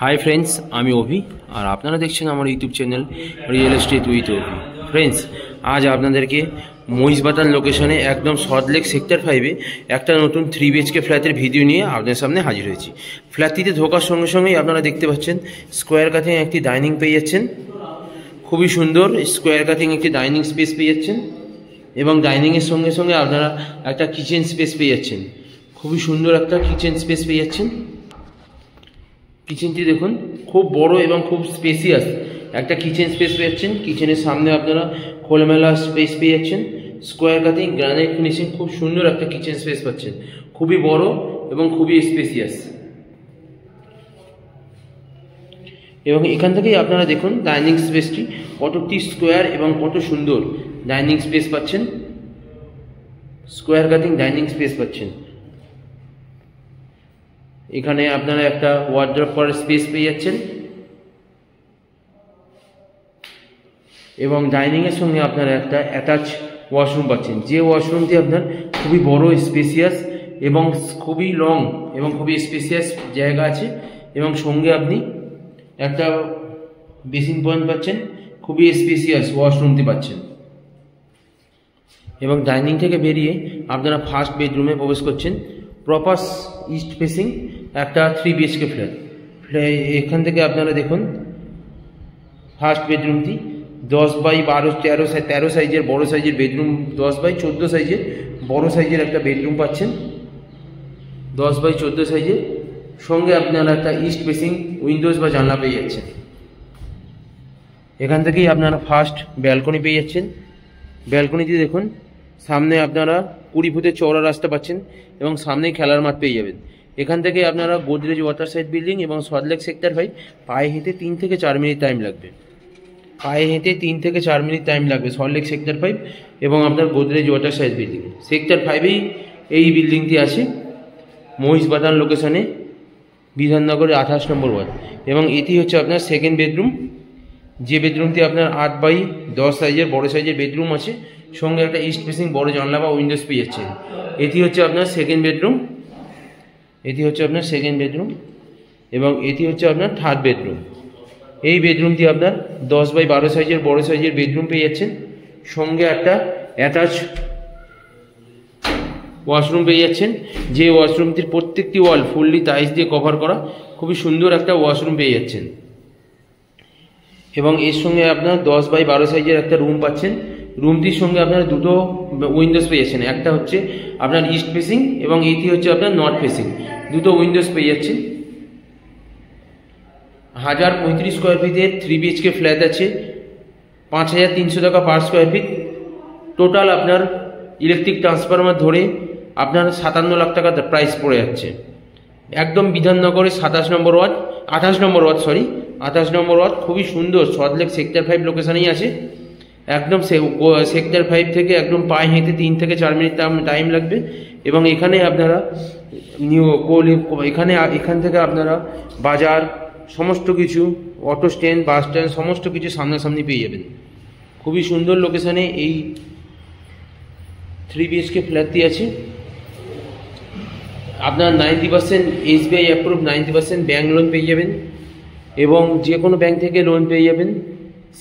Hi friends आमी अभि और आपनारा देखছেন আমার YouTube channel real estate with Abhi. Friends आज আপনাদেরকে মহিষবাতান লোকেশনে একদম সল্টলেক সেক্টর 5 এ একটা নতুন 3 BHK ফ্ল্যাটের ভিডিও নিয়ে আপনাদের সামনে হাজির হয়েছি। ফ্ল্যাটটিতে ঢোকার সঙ্গে সঙ্গেই আপনারা দেখতে পাচ্ছেন স্কোয়ার কাটিং একটি ডাইনিং পেয়ে যাচ্ছেন, খুবই সুন্দর স্কোয়ার কাটিং একটি ডাইনিং স্পেস পেয়ে যাচ্ছেন এবং ডাইনিং এর সঙ্গে সঙ্গে আপনারা একটা কিচেন স্পেস পেয়ে যাচ্ছেন, খুবই সুন্দর একটা কিচেন স্পেস পেয়ে যাচ্ছেন। কিচেনটি দেখুন খুব বড় এবং খুব স্পেসিয়াস একটা কিচেন স্পেস পেয়ে যাচ্ছেন। কিচেনের সামনে আপনারা খোলামেলা স্পেস পেয়ে যাচ্ছেন, স্কোয়ার কাটিং গ্রানাইট ফিনিশিং, খুব সুন্দর একটা কিচেন স্পেস পাচ্ছেন, খুবই বড় এবং খুবই স্পেসিয়াস। এবং এখান থেকেই আপনারা দেখুন ডাইনিং স্পেসটি কতটি স্কোয়ার এবং কত সুন্দর ডাইনিং স্পেস পাচ্ছেন, স্কোয়ার কাটিং ডাইনিং স্পেস পাচ্ছেন। এখানে আপনারা একটা ওয়ার্ড্রপ করার স্পেস পেয়ে যাচ্ছেন এবং ডাইনিং এর সঙ্গে আপনারা একটা অ্যাটাচ ওয়াশরুম পাচ্ছেন, যে ওয়াশরুমটি আপনার খুবই বড় স্পেসিয়াস এবং খুবই লং এবং খুবই স্পেসিয়াস জায়গা আছে এবং সঙ্গে আপনি একটা বেসিন পয়েন্ট পাচ্ছেন, খুবই স্পেসিয়াস ওয়াশরুমটি পাচ্ছেন। এবং ডাইনিং থেকে বেরিয়ে আপনারা ফার্স্ট বেডরুমে প্রবেশ করছেন, প্রপার ইস্ট ফেসিং একটা 3 BHK ফ্ল্যাট। এখান থেকে আপনারা দেখুন ফার্স্ট বেডরুমটি 10x12 সাইজের বড় সাইজের বেডরুম, 10x14 সাইজের বড় সাইজের একটা বেডরুম পাচ্ছেন, 10x14 সাইজের সঙ্গে আপনারা একটা ইস্ট ফেসিং উইন্ডোজ বা জানলা পেয়ে যাচ্ছেন। এখান থেকেই আপনারা ফার্স্ট ব্যালকনি পেয়ে যাচ্ছেন। ব্যালকনিতে দেখুন সামনে আপনারা 20 ফুটের চওড়া রাস্তা পাচ্ছেন এবং সামনেই খেলার মাঠ পেয়ে যাবেন। এখান থেকে আপনারা গোদরেজ ওয়াটার সাইড বিল্ডিং এবং সল্টলেক সেক্টর 5 পায়ে হেঁটে 3 থেকে 4 মিনিট টাইম লাগবে, পায়ে হেঁটে 3 থেকে 4 মিনিট টাইম লাগবে সল্টলেক সেক্টর 5 এবং আপনার Godrej water side building sector 5-এই এই বিল্ডিংটি আছে, মহিষবাতান লোকেশনে, বিধাননগরের 28 নম্বর ওয়ার্ড। এবং এটি হচ্ছে আপনার সেকেন্ড বেডরুম, যে বেডরুমটি আপনার 8x10 সাইজের বড় সাইজের বেডরুম আছে, সঙ্গে একটা ইস্ট ফেসিং বড় জানলা বা উইন্ডোজ পেয়ে যাচ্ছেন। এটি হচ্ছে আপনার সেকেন্ড বেডরুম, এটি হচ্ছে আপনার সেকেন্ড বেডরুম এবং এটি হচ্ছে আপনার থার্ড বেডরুম। এই বেডরুমটি আপনার 10x12 সাইজের বড় সাইজের বেডরুম পেয়ে যাচ্ছেন, সঙ্গে একটা অ্যাটাচ ওয়াশরুম পেয়ে যাচ্ছেন, যে ওয়াশরুমটির প্রত্যেকটি ওয়াল ফুললি টাইলস দিয়ে কভার করা, খুবই সুন্দর একটা ওয়াশরুম পেয়ে যাচ্ছেন। এবং এর সঙ্গে আপনার 10x12 সাইজের একটা রুম পাচ্ছেন, রুমটির সঙ্গে আপনারা দুটো উইন্ডোজ পেয়ে যাচ্ছেন, একটা হচ্ছে আপনার ইস্ট ফেসিং এবং এইটি হচ্ছে আপনার নর্থ ফেসিং, দুটো উইন্ডোজ পেয়ে যাচ্ছেন। 1035 স্কোয়ার ফিটের 3 BHK ফ্ল্যাট আছে, 5300 টাকা পার স্কোয়ার ফিট। টোটাল আপনার ইলেকট্রিক ট্রান্সফরমার ধরে আপনার 57 লাখ টাকা প্রাইস পড়ে যাচ্ছে। একদম বিধাননগরের 28 নম্বর ওয়ার্ড, খুবই সুন্দর সল্টলেক সেক্টর 5 লোকেশনেই আছে। একদম সেক্টর 5 থেকে একদম পায়ে হেঁটে 3 থেকে 4 মিনিট টাইম লাগবে এবং এখানে আপনারা এখান থেকে আপনারা বাজার সমস্ত কিছু, অটো স্ট্যান্ড, বাস স্ট্যান্ড সমস্ত কিছু সামনাসামনি পেয়ে যাবেন। খুবই সুন্দর লোকেশনে এই 3 BHK ফ্ল্যাটটি আছে। আপনার 90% SBI অ্যাপ্রুভ, 90% ব্যাঙ্ক লোন পেয়ে যাবেন এবং যে কোনো ব্যাঙ্ক থেকে লোন পেয়ে যাবেন।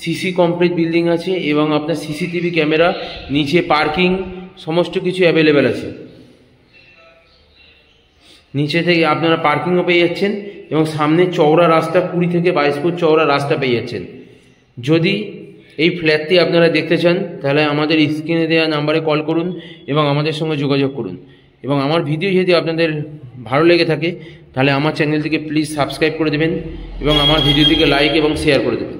সিসি কমপ্লিট বিল্ডিং আছে এবং আপনার CCTV ক্যামেরা, নিচে পার্কিং সমস্ত কিছু অ্যাভেলেবেল আছে। নিচে থেকে আপনারা পার্কিংও পেয়ে যাচ্ছেন এবং সামনে চওড়া রাস্তা, 20 থেকে 22 ফুট চওড়া রাস্তা পেয়ে যাচ্ছেন। যদি এই ফ্ল্যাটটি আপনারা দেখতে চান তাহলে আমাদের স্ক্রিনে দেওয়া নাম্বারে কল করুন এবং আমাদের সঙ্গে যোগাযোগ করুন। এবং আমার ভিডিও যদি আপনাদের ভালো লেগে থাকে তাহলে আমার চ্যানেলটিকে প্লিজ সাবস্ক্রাইব করে দেবেন এবং আমার ভিডিওটিকে লাইক এবং শেয়ার করে দেবেন।